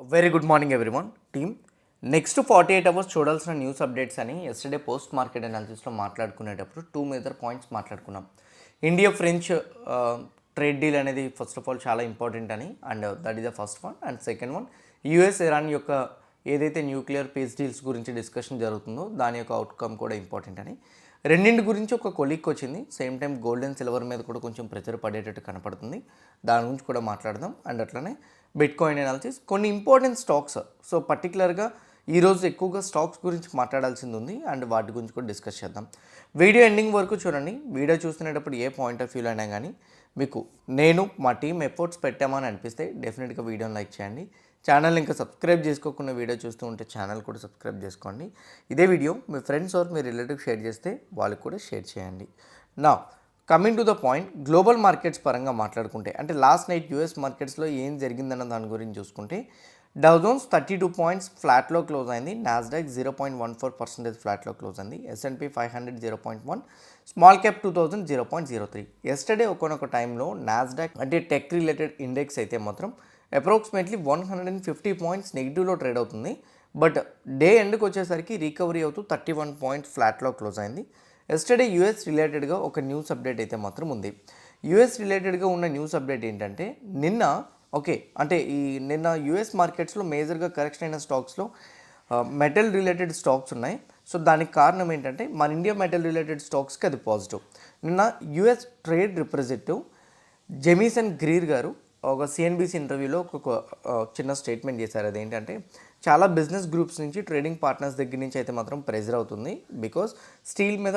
Very good morning everyone team. Next 48 hours చూడాల్సిన news updates అని yesterday post market అనాలిసిస్లో మాట్లాడుకునేటప్పుడు టూ మేజర్ పాయింట్స్ మాట్లాడుకున్నాం. ఇండియా ఫ్రెంచ్ ట్రేడ్ డీల్ అనేది first of all చాలా important అని, and that is the first one. And second one, US Iran యొక్క ఏదైతే న్యూక్లియర్ పీస్ డీల్స్ గురించి డిస్కషన్ జరుగుతుందో దాని యొక్క అవుట్కమ్ కూడా ఇంపార్టెంట్ అని. రెండింటి గురించి ఒక కొలిక్ వచ్చింది. Same time gold and silver మీద కూడా కొంచెం ప్రెషర్ పడేటట్టు కనపడుతుంది. దాని గురించి కూడా మాట్లాడదాం. అండ్ అట్లనే బిట్ కాయిన్ అనాలిసిస్, కొన్ని ఇంపార్టెంట్ స్టాక్స్. సో పర్టికులర్గా ఈరోజు ఎక్కువగా స్టాక్స్ గురించి మాట్లాడాల్సింది ఉంది అండ్ వాటి గురించి కూడా డిస్కస్ చేద్దాం. వీడియో ఎండింగ్ వరకు చూడండి. వీడియో చూస్తున్నప్పుడు ఏ పాయింట్ ఆఫ్ వ్యూలో అయినా కానీ మీకు నేను మా టీం ఎఫర్ట్స్ పెట్టామని అనిపిస్తే డెఫినెట్గా వీడియోని లైక్ చేయండి. ఛానల్ ఇంకా సబ్స్క్రైబ్ చేసుకోకుండా వీడియో చూస్తూ ఉంటే ఛానల్ కూడా సబ్స్క్రైబ్ చేసుకోండి. ఇదే వీడియో మీ ఫ్రెండ్స్ ఆర్ మీ రిలేటివ్ షేర్ చేస్తే వాళ్ళకి కూడా షేర్ చేయండి. Now coming to the point, global markets పరంగా మాట్లాడుకుంటే అంటే లాస్ట్ నైట్ యూఎస్ మార్కెట్స్లో ఏం జరిగిందన్న దాని గురించి చూసుకుంటే డౌ జోన్స్ 32 పాయింట్స్ ఫ్లాట్లో క్లోజ్ అయింది. నాస్డాక్ 0.14% ఫ్లాట్లో క్లోజ్ అయింది. S&P 500 0.1, small cap 2000 0.03. ఎస్టర్డే ఒకనొక టైంలో నాస్డాక్ అంటే టెక్ రిలేటెడ్ ఇండెక్స్ అయితే మాత్రం అప్రాక్సిమేట్లీ 150 పాయింట్స్ నెగిటివ్లో ట్రేడ్ అవుతుంది. బట్ డే ఎండ్కి వచ్చేసరికి రికవరీ అవుతూ 31 పాయింట్స్ ఫ్లాట్లో క్లోజ్ అయింది. ఎస్టర్డే యూఎస్ రిలేటెడ్గా ఒక న్యూస్ అప్డేట్ అయితే మాత్రం ఉంది. యూఎస్ రిలేటెడ్గా ఉన్న న్యూస్ అప్డేట్ ఏంటంటే నిన్న యూఎస్ మార్కెట్స్లో మేజర్గా కరెక్షన్ అయిన స్టాక్స్లో మెటల్ రిలేటెడ్ స్టాక్స్ ఉన్నాయి. సో దానికి కారణం ఏంటంటే మన ఇండియా మెటల్ రిలేటెడ్ స్టాక్స్కి అది పాజిటివ్. నిన్న US trade representative Jamieson Greer గారు ఒక సిఎన్బిసి ఇంటర్వ్యూలో ఒక చిన్న స్టేట్మెంట్ చేశారు. అదేంటంటే చాలా బిజినెస్ గ్రూప్స్ నుంచి ట్రేడింగ్ పార్ట్నర్స్ దగ్గర నుంచి అయితే మాత్రం ప్రెజర్ అవుతుంది. బికాస్ స్టీల్ మీద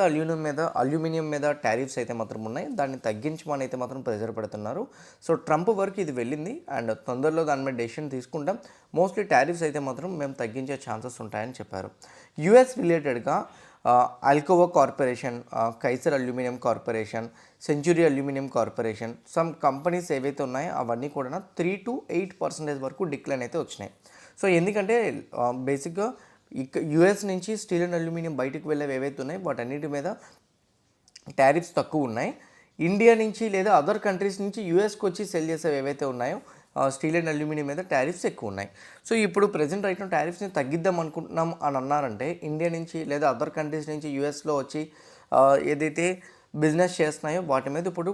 అల్యూమినియం మీద టారిఫ్స్ అయితే మాత్రం ఉన్నాయి. దాన్ని తగ్గించమని అయితే మాత్రం ప్రెజర్ పెడుతున్నారు. సో ట్రంప్ వరకు ఇది వెళ్ళింది అండ్ తొందరలో దాని మీద డెసిషన్ తీసుకుంటాం. మోస్ట్లీ టారిఫ్స్ అయితే మాత్రం మేము తగ్గించే ఛాన్సెస్ ఉంటాయని చెప్పారు. యూఎస్ రిలేటెడ్గా Alcoa corporation, Kaiser aluminium corporation, Century aluminium corporation, some companies ఏవైతే ఉన్నాయో అవన్నీ కూడా 3 to 8% వరకు డిక్లైన్ అయితే వచ్చినాయి. సో ఎందుకంటే బేసిక్గా యూఎస్ నుంచి స్టీల్ అండ్ అల్యూమినియం బయటకు వెళ్ళేవి ఏవైతే ఉన్నాయో వాటన్నిటి మీద టారిఫ్స్ తక్కువ ఉన్నాయి. ఇండియా నుంచి లేదా అదర్ కంట్రీస్ నుంచి యూఎస్కి వచ్చి సెల్ చేసేవి ఏవైతే ఉన్నాయో స్టీల్ అండ్ అల్యూమినియం మీద టారిఫ్స్ ఎక్కువ ఉన్నాయి. సో ఇప్పుడు ప్రజెంట్ రైట్ టారిఫ్స్ని తగ్గిద్దాం అనుకుంటున్నాం అని అన్నారంటే ఇండియా నుంచి లేదా అదర్ కంట్రీస్ నుంచి యూఎస్లో వచ్చి ఏదైతే బిజినెస్ చేస్తున్నాయో వాటి మీద ఇప్పుడు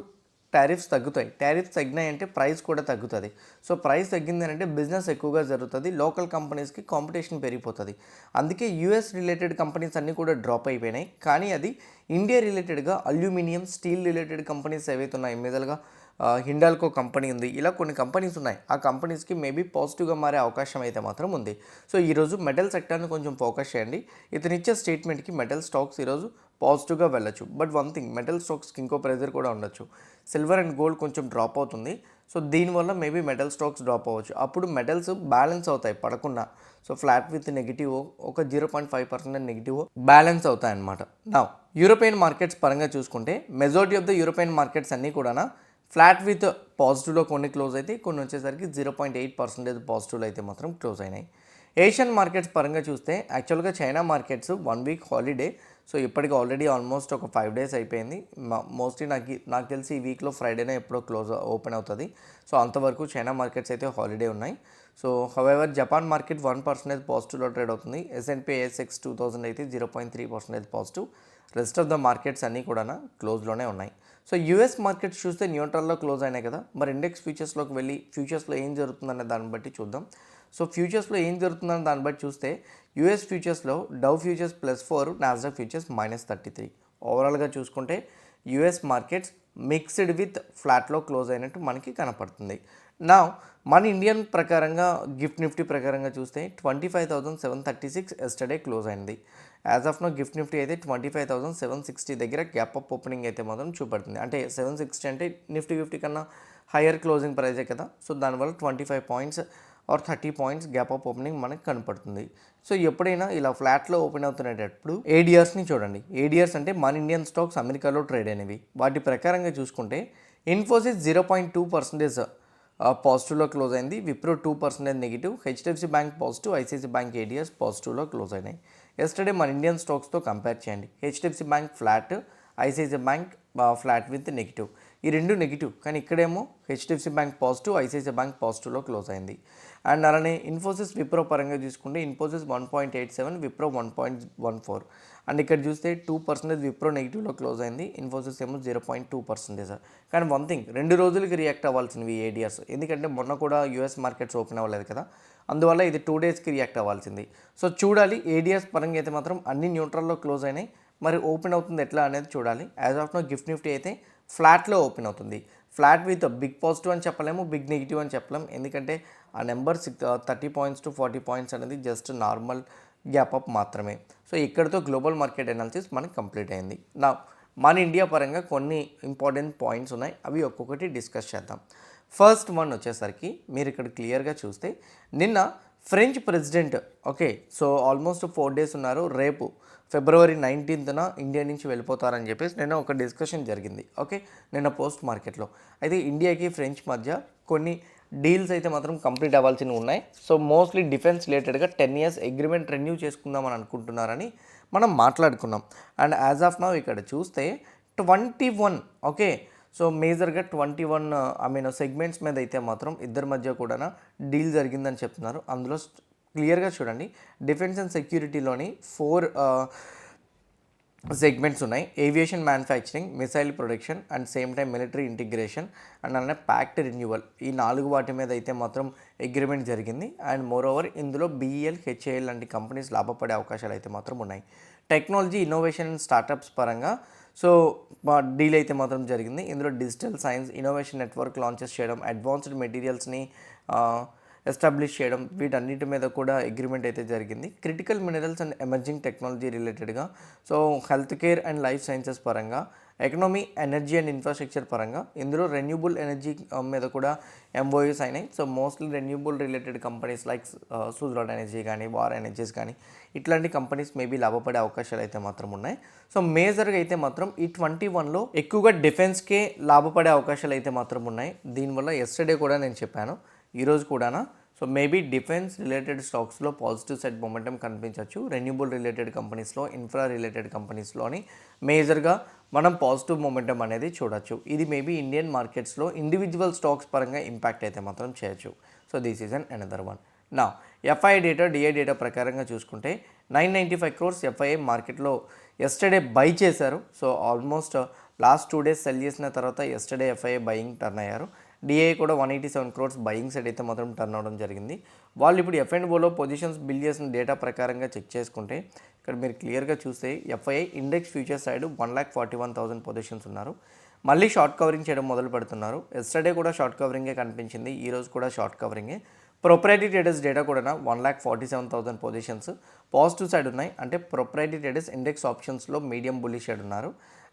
టారిఫ్స్ తగ్గుతాయి. టారిఫ్స్ తగ్గినాయంటే ప్రైస్ కూడా తగ్గుతుంది. సో ప్రైస్ తగ్గింది అంటే బిజినెస్ ఎక్కువగా జరుగుతుంది, లోకల్ కంపెనీస్కి కాంపిటీషన్ పెరిగిపోతుంది. అందుకే యూఎస్ రిలేటెడ్ కంపెనీస్ అన్నీ కూడా డ్రాప్ అయిపోయినాయి. కానీ అది ఇండియా రిలేటెడ్గా అల్యూమినియం, స్టీల్ రిలేటెడ్ కంపెనీస్ ఏవైతే ఉన్నాయి, మీదలుగా హిండాల్కో కంపెనీ ఉంది, ఇలా కొన్ని కంపెనీస్ ఉన్నాయి. ఆ కంపెనీస్కి మేబీ పాజిటివ్గా మారే అవకాశం అయితే మాత్రం ఉంది. సో ఈరోజు మెటల్ సెక్టర్ని కొంచెం ఫోకస్ చేయండి. ఇతను ఇచ్చే స్టేట్మెంట్కి మెటల్ స్టాక్స్ ఈరోజు పాజిటివ్గా వెళ్ళొచ్చు. బట్ వన్ థింగ్, మెటల్ స్టాక్స్కి ఇంకో ప్రెజర్ కూడా ఉండొచ్చు. సిల్వర్ అండ్ గోల్డ్ కొంచెం డ్రాప్ అవుతుంది. సో దీనివల్ల మేబీ మెటల్ స్టాక్స్ డ్రాప్ అవ్వచ్చు. అప్పుడు మెటల్స్ బ్యాలెన్స్ అవుతాయి పడకుండా. సో ఫ్లాట్ విత్ నెగిటివ్ ఒక 0.5% నెగిటివ్ బ్యాలెన్స్ అవుతాయి అన్నమాట. నా యూరోపియన్ మార్కెట్స్ పరంగా చూసుకుంటే majority of the European markets అన్నీ కూడా ఫ్లాట్ విత్ పాజిటివ్లో కొన్ని క్లోజ్ అయితే, కొన్ని వచ్చేసరికి 0.8% పాజిటివ్లో అయితే మాత్రం క్లోజ్ అయినాయి. ఏషియన్ మార్కెట్స్ పరంగా చూస్తే యాక్చువల్గా China markets 1 week holiday. So ఇప్పటికి ఆల్రెడీ ఆల్మోస్ట్ ఒక 5 days అయిపోయింది. మోస్ట్లీ నాకు తెలిసి ఈ వీక్లో ఫ్రైడేనే ఎప్పుడో ఓపెన్ అవుతుంది. సో అంతవరకు చైనా మార్కెట్స్ అయితే హాలిడే ఉన్నాయి. సో హవెవర్ జపాన్ మార్కెట్ 1% పాజిటివ్లో ట్రేడ్ అవుతుంది. S&P ASX 2000 అయితే 0.3% positive. Rest of the markets అన్నీ కూడా క్లోజ్లోనే ఉన్నాయి. సో యూఎస్ మార్కెట్స్ చూస్తే న్యూట్రల్లో క్లోజ్ అయినాయి కదా. మరి ఇండెక్స్ ఫ్యూచర్స్లోకి వెళ్ళి ఫ్యూచర్స్లో ఏం జరుగుతుందనే దాన్ని బట్టి చూద్దాం. సో ఫ్యూచర్స్లో ఏం జరుగుతుందని దాన్ని బట్టి చూస్తే యూఎస్ ఫ్యూచర్స్లో డౌ ఫ్యూచర్స్ +4, నాస్డాక్ ఫ్యూచర్స్ -33. ఓవరాల్గా చూసుకుంటే యూఎస్ మార్కెట్స్ మిక్స్డ్ విత్ ఫ్లాట్లో క్లోజ్ అయినట్టు మనకి కనపడుతుంది. నా మన ఇండియన్ ప్రకారంగా గిఫ్ట్ నిఫ్టీ ప్రకారంగా చూస్తే 25,736 ఎస్టర్డే క్లోజ్ అయింది. As of now Gift Nifty అయితే 25,760 దగ్గర గ్యాప్ అప్ ఓపెనింగ్ అయితే మాత్రం చూపడుతుంది. అంటే 760 అంటే నిఫ్టీ 50 కన్నా హయ్యర్ క్లోజింగ్ ప్రైజే కదా. సో దానివల్ల 25 points or 30 points gap up opening మనకు కనపడుతుంది. సో ఎప్పుడైనా ఇలా ఫ్లాట్లో ఓపెన్ అవుతున్నప్పుడు ఏడిఆర్స్ని చూడండి. ఏడిఆర్స్ అంటే మన ఇండియన్ స్టాక్స్ అమెరికాలో ట్రేడ్ అయినవి. వాటి ప్రకారంగా చూసుకుంటే ఇన్ఫోసిస్ 0.2% పాజిటివ్లో క్లోజ్ అయింది. Wipro 2% negative. HDFC bank positive, ICICI bank ADS పాజిటివ్లో క్లోజ్ అయినాయి. ఎస్టర్డే మన ఇండియన్ స్టాక్స్తో కంపేర్ చేయండి. HDFC bank flat, ICICI bank flat with negative. ఈ రెండు నెగిటివ్, కానీ ఇక్కడేమో HDFC bank positive, ICICI bank పాజిటివ్లో క్లోజ్ అయింది. అండ్ అలానే ఇన్ఫోసిస్ విప్రో పరంగా చూసుకుంటే ఇన్ఫోసిస్ 1.87, విప్రో 1.14. అండ్ ఇక్కడ చూస్తే 2% విప్రో నెగిటివ్లో క్లోజ్ అయింది, ఇన్ఫోసిస్ ఏమో 0.2%. కానీ వన్ థింగ్, 2 రోజులకి రియాక్ట్ అవ్వాల్సినవి ఏడిఆర్స్, ఎందుకంటే మొన్న కూడా యూఎస్ మార్కెట్స్ ఓపెన్ అవ్వలేదు కదా, అందువల్ల ఇది 2 డేస్కి రియాక్ట్ అవ్వాల్సింది. సో చూడాలి, ఏడిఆర్స్ పరంగా అయితే మాత్రం అన్ని న్యూట్రల్లో క్లోజ్ అయినాయి, మరి ఓపెన్ అవుతుంది ఎట్లా అనేది చూడాలి. As of now Gift Nifty అయితే ఫ్లాట్లో ఓపెన్ అవుతుంది. ఫ్లాట్ విత్ బిగ్ పాజిటివ్ అని చెప్పలేము, బిగ్ నెగిటివ్ అని చెప్పలేము, ఎందుకంటే ఆ నెంబర్ 30 పాయింట్స్ టు 40 పాయింట్స్ అనేది జస్ట్ నార్మల్ గ్యాప్ అప్ మాత్రమే. సో ఇక్కడితో గ్లోబల్ మార్కెట్ అనాలిసిస్ మనకి కంప్లీట్ అయింది. నా మన ఇండియా పరంగా కొన్ని ఇంపార్టెంట్ పాయింట్స్ ఉన్నాయి, అవి ఒక్కొక్కటి డిస్కస్ చేద్దాం. ఫస్ట్ వన్ వచ్చేసరికి మీరు ఇక్కడ క్లియర్గా చూస్తే నిన్న French president, okay, so almost 4 days ఉన్నారు, రేపు ఫిబ్రవరి 19న ఇండియా నుంచి వెళ్ళిపోతారని చెప్పేసి నిన్న ఒక డిస్కషన్ జరిగింది. ఓకే, నిన్న పోస్ట్ మార్కెట్లో అయితే ఇండియాకి ఫ్రెంచ్ మధ్య కొన్ని డీల్స్ అయితే మాత్రం కంప్లీట్ అవ్వాల్సినవి ఉన్నాయి. సో మోస్ట్లీ డిఫెన్స్ రిలేటెడ్గా 10 years అగ్రిమెంట్ రెన్యూ చేసుకుందామని అనుకుంటున్నారని మనం మాట్లాడుకున్నాం. అండ్ యాజ్ ఆఫ్ నౌ ఇక్కడ చూస్తే 21, ఓకే, సో మేజర్గా 21 సెగ్మెంట్స్ మీద అయితే మాత్రం ఇద్దరి మధ్య కూడా డీల్ జరిగిందని చెప్తున్నారు. అందులో క్లియర్గా చూడండి, డిఫెన్స్ అండ్ సెక్యూరిటీలోని 4 సెగ్మెంట్స్ ఉన్నాయి. Aviation manufacturing, missile production and same time military integration and అలానే ప్యాక్ట్ రెన్యువల్, ఈ 4 వాటి మీద అయితే మాత్రం అగ్రిమెంట్ జరిగింది. అండ్ మోర్ ఓవర్ ఇందులో BEL, HAL లాంటి కంపెనీస్ లాభపడే అవకాశాలు అయితే మాత్రం ఉన్నాయి. టెక్నాలజీ, ఇన్నోవేషన్ అండ్ స్టార్టప్స్ పరంగా సో డీల్ అయితే మాత్రం జరిగింది. ఇందులో digital science, innovation network launches చేయడం, అడ్వాన్స్డ్ మెటీరియల్స్ని ఎస్టాబ్లిష్ చేయడం, వీటన్నిటి మీద కూడా అగ్రిమెంట్ అయితే జరిగింది. Critical minerals and emerging technology రిలేటెడ్గా, so health care and life sciences పరంగా, ఎకనామీ, ఎనర్జీ అండ్ ఇన్ఫ్రాస్ట్రక్చర్ పరంగా, ఇందులో రెన్యూబుల్ ఎనర్జీ మీద కూడా MOUs అయినాయి. So mostly renewable related companies like Suzlon energy కానీ, వార్ ఎనర్జీస్ కానీ, ఇట్లాంటి కంపెనీస్ మేబీ లాభపడే అవకాశాలు అయితే మాత్రం ఉన్నాయి. సో మేజర్గా అయితే మాత్రం ఈ 21లో ఎక్కువగా డిఫెన్స్కే లాభపడే అవకాశాలు అయితే మాత్రం ఉన్నాయి. దీనివల్ల ఎస్టర్డే కూడా నేను చెప్పాను, ఈరోజు కూడానా, సో మేబీ డిఫెన్స్ రిలేటెడ్ స్టాక్స్లో పాజిటివ్ సైడ్ మొమెంటం కనిపించవచ్చు. రెన్యూబుల్ రిలేటెడ్ కంపెనీస్లో, ఇన్ఫ్రా రిలేటెడ్ కంపెనీస్లోని మేజర్గా మనం పాజిటివ్ మొమెంటం అనేది చూడొచ్చు. ఇది మేబీ ఇండియన్ మార్కెట్స్లో ఇండివిజువల్ స్టాక్స్ పరంగా ఇంపాక్ట్ అయితే మాత్రం చేయొచ్చు. So this is an another one. నా FII డేటా, DI డేటా ప్రకారంగా చూసుకుంటే 995 crores FII మార్కెట్లో ఎస్టర్డే బై చేశారు. So almost last 2 days cell చేసిన తర్వాత ఎస్టర్డే FII బయింగ్ టర్న్ అయ్యారు. DI కూడా 187 crores బయింగ్ సైడ్ అయితే మాత్రం టర్న్ అవడం జరిగింది. వాళ్ళు ఇప్పుడు F&Oలో పొజిషన్స్ బిల్డ్ చేసిన డేటా ప్రకారంగా చెక్ చేసుకుంటే ఇక్కడ మీరు క్లియర్గా చూస్తే FII index future side 1,41,000 positions ఉన్నారు. మళ్ళీ షార్ట్ కవరింగ్ చేయడం మొదలు పెడుతున్నారు. ఎస్టర్డే కూడా షార్ట్ కవరింగే కనిపించింది, ఈరోజు కూడా షార్ట్ కవరింగే. ప్రొప్రైటరీ ట్రేడర్స్ డేటా కూడా 1,47,000 పొజిషన్స్ పాజిటివ్ సైడ్ ఉన్నాయి. అంటే ప్రొప్రైటరీ ట్రేడర్స్ ఇండెక్స్ ఆప్షన్స్లో మీడియం బుల్లిష్ సైడ్ ఉన్నారు.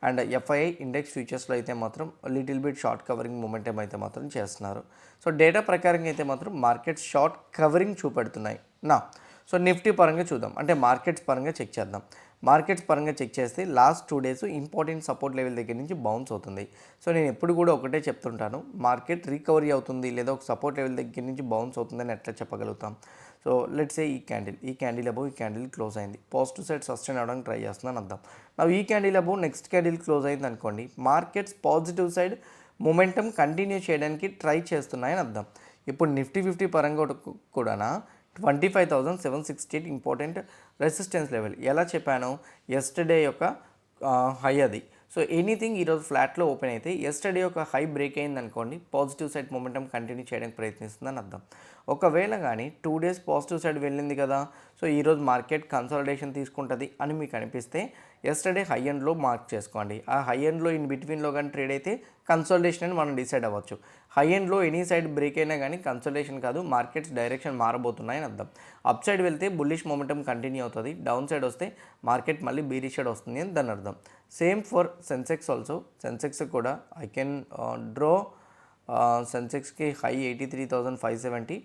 అండ్ FII ఇండెక్స్ ఫ్యూచర్స్లో అయితే మాత్రం little bit short covering momentum అయితే మాత్రం చేస్తున్నారు. సో డేటా ప్రకారంగా అయితే మాత్రం మార్కెట్ షార్ట్ కవరింగ్ చూపెడుతున్నాయి. సో నిఫ్టీ పరంగా చూద్దాం, అంటే మార్కెట్స్ పరంగా చెక్ చేద్దాం. మార్కెట్స్ పరంగా చెక్ చేస్తే last 2 days important support level దగ్గర నుంచి బౌన్స్ అవుతుంది. సో నేను ఎప్పుడు కూడా ఒకటే చెప్తుంటాను, మార్కెట్ రికవరీ అవుతుంది లేదా ఒక సపోర్ట్ లెవెల్ దగ్గర నుంచి బౌన్స్ అవుతుందని ఎట్లా చెప్పగలుగుతాం. సో లెట్స్ సే ఈ క్యాండిల్ అబౌవ్ ఈ క్యాండిల్ క్లోజ్ అయింది, పాజిటివ్ సైడ్ సస్టైన్ అవ్వడానికి ట్రై చేస్తుందని అర్థం. ఈ candle above next candle close అయింది అనుకోండి, markets positive side momentum continue చేయడానికి ట్రై చేస్తున్నాయని అర్థం. ఇప్పుడు నిఫ్టీ 50 పరంగా కూడా 25,768 ఇంపార్టెంట్ రెసిస్టెన్స్ లెవెల్. ఎలా చెప్పాను, ఎస్టర్డే యొక్క హై అది. సో ఎనీథింగ్ ఈరోజు ఫ్లాట్లో ఓపెన్ అయితే ఎస్టర్డే ఒక హై బ్రేక్ అయింది అనుకోండి, పాజిటివ్ సైడ్ మొమెంటం కంటిన్యూ చేయడానికి ప్రయత్నిస్తుందని అర్థం. ఒకవేళ కానీ 2 days పాజిటివ్ సైడ్ వెళ్ళింది కదా, సో ఈరోజు మార్కెట్ కన్సాలిడేషన్ తీసుకుంటుంది అని మీకు అనిపిస్తే ఎస్టర్డే హై అండ్లో మార్క్ చేసుకోండి. ఆ హై అండ్లో ఇన్ బిట్వీన్లో కానీ ట్రేడ్ అయితే కన్సాలిడేషన్ అని మనం డిసైడ్ అవ్వచ్చు. హై అండ్లో ఎనీ సైడ్ బ్రేక్ అయినా కానీ కన్సాలిడేషన్ కాదు, మార్కెట్స్ డైరెక్షన్ మారబోతున్నాయని అర్థం. అప్ సైడ్ వెళ్తే బుల్లిష్ మొమెంటం కంటిన్యూ అవుతుంది, డౌన్ సైడ్ వస్తే మార్కెట్ మళ్ళీ బీరిష్ సైడ్ వస్తుంది అని దాని అర్థం. Same for Sensex also. Sensex కూడా ఐ కెన్ డ్రా సెన్సెక్స్కి హై 83,570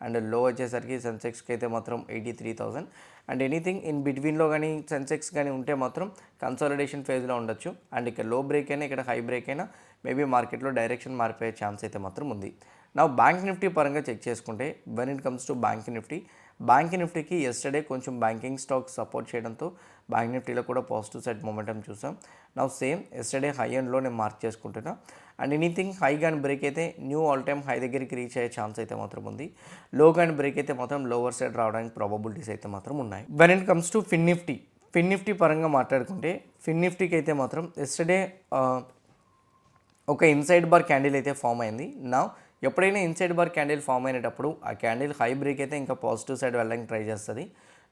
అండ్ లో వచ్చేసరికి సెన్సెక్స్కి అయితే మాత్రం 83,000. అండ్ ఎనీథింగ్ ఇన్ బిట్వీన్లో కానీ సెన్సెక్స్ కానీ ఉంటే మాత్రం కన్సాలిడేషన్ ఫేజ్లో ఉండొచ్చు. అండ్ ఇక్కడ లో బ్రేక్ అయినా ఇక్కడ హై బ్రేక్ అయినా మేబీ మార్కెట్లో డైరెక్షన్ మారిపోయే ఛాన్స్ అయితే మాత్రం ఉంది. నా బ్యాంక్ నిఫ్టీ పరంగా చెక్ చేసుకుంటే when it comes to bank నిఫ్టీకి ఎస్టర్డే కొంచెం బ్యాంకింగ్ స్టాక్స్ సపోర్ట్ చేయడంతో బ్యాంక్ నిఫ్టీలో కూడా పాజిటివ్ సైడ్ మొమెంటం చూసాం. నా సేమ్ ఎస్టర్డే హై ఎండ్లో నేను మార్క్ చేసుకుంటున్నా. అండ్ ఎనీథింగ్ హై కానీ బ్రేక్ అయితే న్యూ ఆల్ టైమ్ హై దగ్గరికి రీచ్ అయ్యే ఛాన్స్ అయితే మాత్రం ఉంది. లో కానీ బ్రేక్ అయితే మాత్రం లోవర్ సైడ్ రావడానికి ప్రాబబిలిటీస్ అయితే మాత్రం ఉన్నాయి. When it comes to Fin Nifty పరంగా మాట్లాడుకుంటే ఫిన్ నిఫ్టీకి అయితే మాత్రం ఎస్టర్డే ఒక ఇన్సైడ్ బార్ క్యాండిల్ అయితే ఫామ్ అయింది. నా ఎప్పుడైనా ఇన్సైడ్ బార్ క్యాండిల్ ఫామ్ అయినప్పుడు ఆ క్యాండిల్ హై బ్రేక్ అయితే ఇంకా పాజిటివ్ సైడ్ వెళ్ళడానికి ట్రై చేస్తుంది.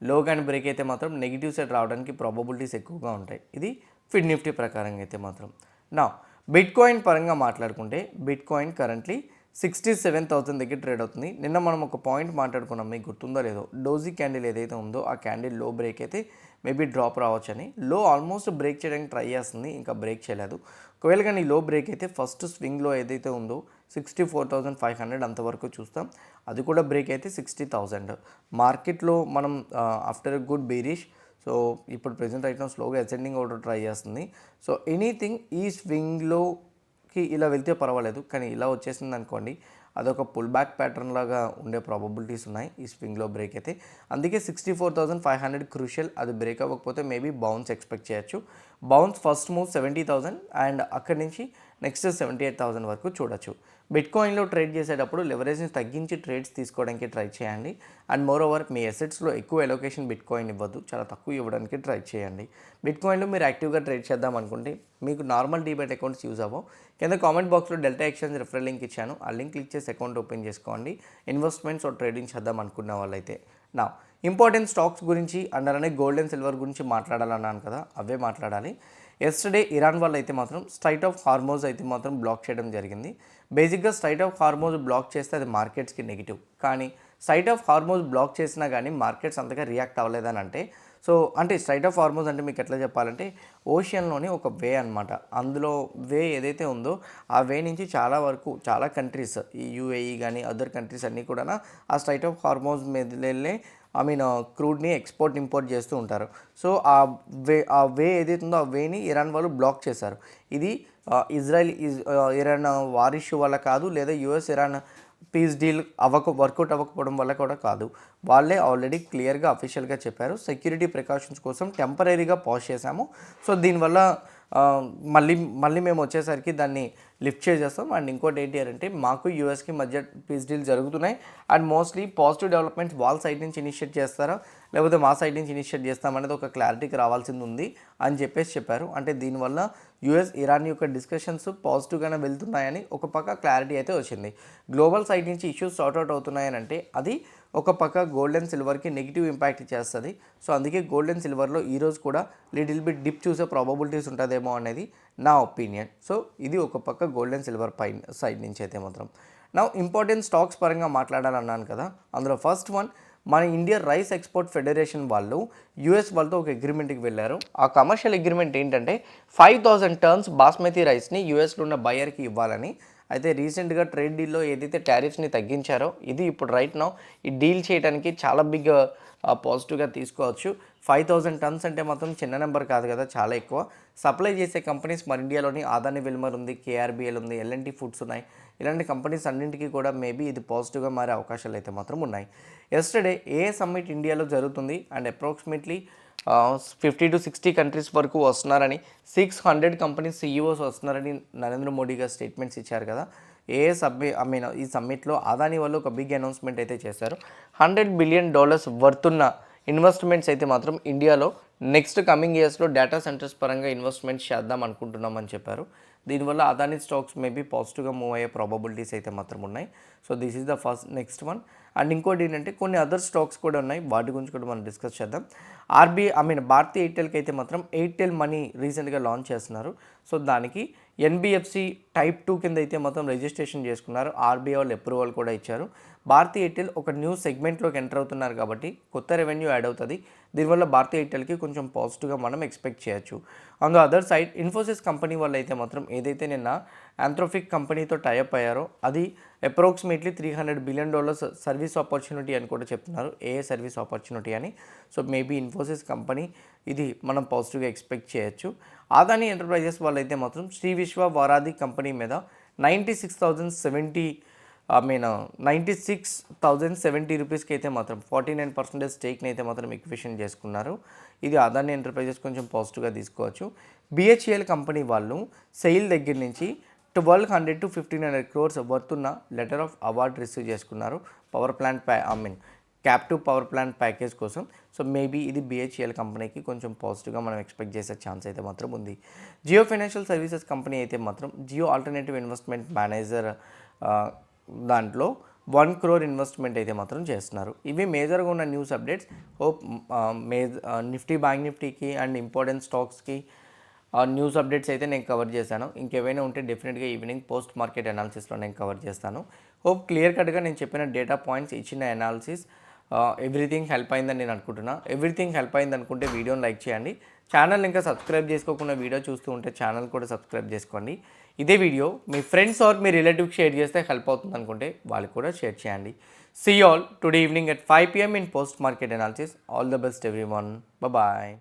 లో కానీ బ్రేక్ అయితే మాత్రం నెగిటివ్ సైడ్ రావడానికి ప్రాబబిలిటీస్ ఎక్కువగా ఉంటాయి. ఇది ఫిన్ నిఫ్టీ ప్రకారంగా అయితే మాత్రం. నా బిట్ కాయిన్ పరంగా మాట్లాడుకుంటే బిట్ కాయిన్ కరెంట్లీ 67,000 దగ్గర ట్రేడ్ అవుతుంది. నిన్న మనం ఒక పాయింట్ మాట్లాడుకున్నాం, మీకు గుర్తుందో లేదో, డోజీ క్యాండిల్ ఏదైతే ఉందో ఆ క్యాండిల్ లో బ్రేక్ అయితే మేబీ డ్రాప్ రావచ్చని. లో ఆల్మోస్ట్ బ్రేక్ చేయడానికి ట్రై చేస్తుంది, ఇంకా బ్రేక్ చేయలేదు. ఒకవేళ కానీ లో బ్రేక్ అయితే ఫస్ట్ స్వింగ్లో ఏదైతే ఉందో 64,500 అంతవరకు చూస్తాం. అది కూడా బ్రేక్ అయితే 60,000. మార్కెట్లో మనం ఆఫ్టర్ గుడ్ బీరిష్, సో ఇప్పుడు ప్రెజెంట్ రైట్ స్లోగా అసెండింగ్ ఆర్డర్ ట్రై చేస్తుంది. సో ఎనీథింగ్ ఈ స్వింగ్లోకి ఇలా వెళ్తే పర్వాలేదు, కానీ ఇలా వచ్చేసింది అనుకోండి అదొక పుల్ బ్యాక్ ప్యాటర్న్ లాగా ఉండే ప్రాబబిలిటీస్ ఉన్నాయి ఈ స్వింగ్లో బ్రేక్ అయితే. అందుకే 64,500 క్రూషియల్. అది బ్రేక్ అవ్వకపోతే మేబీ బౌన్స్ ఎక్స్పెక్ట్ చేయొచ్చు. బౌన్స్ ఫస్ట్ మూవ్ 70,000 అండ్ అక్కడి నుంచి నెక్స్ట్ 78,000 వరకు చూడొచ్చు. బిట్ కాయిన్లో ట్రేడ్ చేసేటప్పుడు లెవరేజ్ని తగ్గించి ట్రేడ్స్ తీసుకోవడానికి ట్రై చేయండి. అండ్ మోర్ ఓవర్ మీ అసెట్స్లో ఎక్కువ ఎలొకేషన్ బిట్ కాయిన్ ఇవ్వద్దు, చాలా తక్కువ ఇవ్వడానికి ట్రై చేయండి. బిట్ కాయిన్లో మీరు యాక్టివ్గా ట్రేడ్ చేద్దాం అనుకుంటే మీకు నార్మల్ డీబెట్ అకౌంట్స్ యూజ్ అవ్వవు. కింద కామెంట్ బాక్స్లో డెల్టా ఎక్స్చేంజ్ రిఫరల్ లింక్ ఇచ్చాను, ఆ లింక్ క్లిక్ చేసి అకౌంట్ ఓపెన్ చేసుకోండి. ఇన్వెస్ట్మెంట్స్ ట్రేడింగ్ చేద్దాం అనుకున్న వాళ్ళైతే. నా ఇంపార్టెంట్ స్టాక్స్ గురించి అండ్ అలానే గోల్డ్ అండ్ సిల్వర్ గురించి మాట్లాడాలన్నాను కదా, అవే మాట్లాడాలి. ఎస్టర్డే ఇరాన్ వాళ్ళు అయితే మాత్రం స్ట్రైట్ ఆఫ్ హార్మోజ్ అయితే మాత్రం బ్లాక్ చేయడం జరిగింది. బేసిక్గా స్ట్రైట్ ఆఫ్ హార్మోజ్ బ్లాక్ చేస్తే అది మార్కెట్స్కి నెగిటివ్, కానీ స్ట్రైట్ ఆఫ్ హార్మోజ్ బ్లాక్ చేసినా కానీ మార్కెట్స్ అంతగా రియాక్ట్ అవ్వలేదని అంటే, సో అంటే స్ట్రైట్ ఆఫ్ హార్మోజ్ అంటే మీకు ఎట్లా చెప్పాలంటే ఓషియన్లోని ఒక వే అనమాట. అందులో వే ఏదైతే ఉందో ఆ వే నుంచి చాలా కంట్రీస్, ఈ యూఏఈ కానీ అదర్ కంట్రీస్ అన్నీ కూడా ఆ స్ట్రైట్ ఆఫ్ హార్మోజ్ మీద వెళ్ళే క్రూడ్ని ఎక్స్పోర్ట్ ఇంపోర్ట్ చేస్తూ ఉంటారు. సో ఆ వే ఏదైతే ఉందో ఆ వేని ఇరాన్ వాళ్ళు బ్లాక్ చేశారు. ఇది ఇరాన్ వార్ ఇష్యూ వల్ల కాదు, లేదా US Iran peace deal work out అవ్వకపోవడం వల్ల కూడా కాదు. వాళ్ళే ఆల్రెడీ క్లియర్గా అఫీషియల్గా చెప్పారు, సెక్యూరిటీ ప్రికాషన్స్ కోసం టెంపరీగా పాజ్ చేశాము. సో దీనివల్ల మళ్ళీ మేము వచ్చేసరికి దాన్ని లిఫ్ట్ చేసేస్తాం. అండ్ ఇంకోటి ఏంటి అంటే మాకు యూఎస్కి మధ్య పీస్ డీల్ జరుగుతున్నాయి అండ్ మోస్ట్లీ పాజిటివ్ డెవలప్మెంట్స్ వాళ్ళ సైడ్ నుంచి ఇనిషియేట్ చేస్తారా లేకపోతే మా సైడ్ నుంచి ఇనిషియేట్ చేస్తామనేది ఒక క్లారిటీకి రావాల్సింది ఉంది అని చెప్పారు. అంటే దీనివల్ల యూఎస్ ఇరాన్ యొక్క డిస్కషన్స్ పాజిటివ్గానే వెళ్తున్నాయని ఒక పక్క క్లారిటీ అయితే వచ్చింది. గ్లోబల్ సైడ్ నుంచి ఇష్యూస్ సార్ట్అవుట్ అవుతున్నాయని అంటే అది ఒక పక్క గోల్డ్ అండ్ సిల్వర్కి నెగిటివ్ ఇంపాక్ట్ చేస్తుంది. సో అందుకే గోల్డ్ అండ్ సిల్వర్లో ఈరోజు కూడా లిటిల్ బిట్ డిప్ చూసే ప్రాబబిలిటీస్ ఉంటుందేమో అనేది నా ఒపీనియన్. సో ఇది ఒక పక్క గోల్డ్ అండ్ సిల్వర్ సైడ్ నుంచి అయితే మాత్రం. నా ఇంపార్టెంట్ స్టాక్స్ పరంగా మాట్లాడాలన్నాను కదా, అందులో ఫస్ట్ వన్ మన ఇండియా రైస్ ఎక్స్పోర్ట్ ఫెడరేషన్ వాళ్ళు యూఎస్ వాళ్ళతో ఒక అగ్రిమెంట్కి వెళ్ళారు. ఆ కమర్షియల్ అగ్రిమెంట్ ఏంటంటే 5,000 టన్స్ బాస్మతి రైస్ని యూఎస్లో ఉన్న బయర్కి ఇవ్వాలని. అయితే రీసెంట్గా ట్రేడ్ డీల్లో ఏదైతే టారిఫ్స్ని తగ్గించారో ఇది ఇప్పుడు రైట్ నౌ ఈ డీల్ చేయడానికి చాలా బిగ్ పాజిటివ్గా తీసుకోవచ్చు. 5,000 టన్స్ అంటే మాత్రం చిన్న నెంబర్ కాదు కదా, చాలా ఎక్కువ. సప్లై చేసే కంపెనీస్ మన ఇండియాలోని ఆదాని విల్మర్ ఉంది, కేఆర్బిఎల్ ఉంది, ఎల్ఎన్టీ ఫుడ్స్ ఉన్నాయి. ఇలాంటి కంపెనీస్ అన్నింటికీ కూడా మేబీ ఇది పాజిటివ్గా మారే అవకాశాలు అయితే మాత్రం ఉన్నాయి. ఎస్టర్డే సమ్మిట్ ఇండియాలో జరుగుతుంది అండ్ అప్రాక్సిమేట్లీ 50 to 60 కంట్రీస్ వరకు వస్తున్నారని, 600 కంపెనీస్ సీఈఓస్ వస్తున్నారని నరేంద్ర మోడీ గారు స్టేట్మెంట్స్ ఇచ్చారు కదా. ఈ సమ్మిట్లో అదానీ వాళ్ళు ఒక బిగ్ అనౌన్స్మెంట్ అయితే చేశారు. $100 బిలియన్ వర్తున్న ఇన్వెస్ట్మెంట్స్ అయితే మాత్రం ఇండియాలో నెక్స్ట్ కమింగ్ ఇయర్స్లో డేటా సెంటర్స్ పరంగా ఇన్వెస్ట్మెంట్స్ చేద్దాం అనుకుంటున్నామని చెప్పారు. దీనివల్ల అదానీ స్టాక్స్ మేబీ పాజిటివ్గా మూవ్ అయ్యే ప్రాబబిలిటీస్ అయితే మాత్రం ఉన్నాయి. So this is the next one. And ఇంకోటి ఏంటంటే కొన్ని అదర్ స్టాక్స్ కూడా ఉన్నాయి, వాటి గురించి కూడా మనం డిస్కస్ చేద్దాం. భారతీ ఎయిర్టెల్కి అయితే మాత్రం ఎయిర్టెల్ మనీ రీసెంట్గా లాంచ్ చేస్తున్నారు. సో దానికి ఎన్బిఎఫ్సి టైప్ 2 కింద అయితే మొత్తం రిజిస్ట్రేషన్ చేసుకున్నారు. ఆర్బీఐ వాళ్ళు అప్రూవల్ కూడా ఇచ్చారు. భారతీ ఎయిర్టెల్ ఒక న్యూ సెగ్మెంట్లోకి ఎంటర్ అవుతున్నారు కాబట్టి కొత్త రెవెన్యూ యాడ్ అవుతుంది. దీనివల్ల భారతీ ఎయిర్టెల్కి కొంచెం పాజిటివ్గా మనం ఎక్స్పెక్ట్ చేయొచ్చు. On the other side Infosys company వాళ్ళు అయితే మాత్రం ఏదైతే నిన్న ఆంథ్రోపిక్ కంపెనీతో టైఅప్ అయ్యారో అది అప్రాక్సిమేట్లీ $300 బిలియన్ సర్వీస్ ఆపర్చునిటీ అని కూడా చెప్తున్నారు. సర్వీస్ ఆపర్చునిటీ అని. సో మేబీ ఇన్ఫోసిస్ కంపెనీ ఇది మనం పాజిటివ్గా ఎక్స్పెక్ట్ చేయొచ్చు. అదానీ ఎంటర్ప్రైజెస్ వాళ్ళు అయితే మాత్రం శ్రీ విశ్వ వారాది కంపెనీ మీద 96,070 ఐ మీన్ 96,070 రూపీస్కి అయితే మాత్రం 49% స్టేక్ని అయితే మాత్రం ఎక్విషన్ చేసుకున్నారు. ఇది అదాని ఎంటర్ప్రైజెస్ కొంచెం పాజిటివ్గా తీసుకోవచ్చు. బిహెచ్ఈఎల్ కంపెనీ వాళ్ళు సెయిల్ దగ్గర నుంచి 1200 to 1500 crores వర్తున్న లెటర్ ఆఫ్ అవార్డ్ రిసీవ్ చేసుకున్నారు power plant captive power plant package కోసం. సో మేబీ ఇది బిహెచ్ఈఎల్ కంపెనీకి కొంచెం పాజిటివ్గా మనం ఎక్స్పెక్ట్ చేసే ఛాన్స్ అయితే మాత్రం ఉంది. జియో ఫైనాన్షియల్ సర్వీసెస్ కంపెనీ అయితే మాత్రం జియో ఆల్టర్నేటివ్ ఇన్వెస్ట్మెంట్ మేనేజర్ దాంట్లో 1 crore ఇన్వెస్ట్మెంట్ అయితే మాత్రం చేస్తున్నారు. ఇవి మేజర్గా ఉన్న news updates. Hope Nifty, bank నిఫ్టీకి అండ్ ఇంపార్టెంట్ స్టాక్స్కి న్యూస్ అప్డేట్స్ అయితే నేను కవర్ చేశాను. ఇంకేమైనా ఉంటే డెఫినెట్గా ఈవినింగ్ పోస్ట్ మార్కెట్ అనాలిసిస్లో నేను కవర్ చేస్తాను. హోప్ క్లియర్ కట్గా నేను చెప్పిన డేటా పాయింట్స్, ఇచ్చిన అనాలిసిస్ ఎవ్రీథింగ్ హెల్ప్ అయిందని నేను అనుకుంటున్నా. ఎవ్రీథింగ్ హెల్ప్ అయింది అనుకుంటే వీడియోని లైక్ చేయండి. ఛానల్ ఇంకా సబ్స్క్రైబ్ చేసుకోకుండా వీడియో చూస్తూ ఉంటే ఛానల్ కూడా సబ్స్క్రైబ్ చేసుకోండి. ఇదే వీడియో మీ ఫ్రెండ్స్ ఆర్ మీ రిలేటివ్కి షేర్ చేస్తే హెల్ప్ అవుతుంది అనుకుంటే వాళ్ళకి కూడా షేర్ చేయండి. See you all today evening at 5 PM in post market analysis. All the best everyone. Bye bye.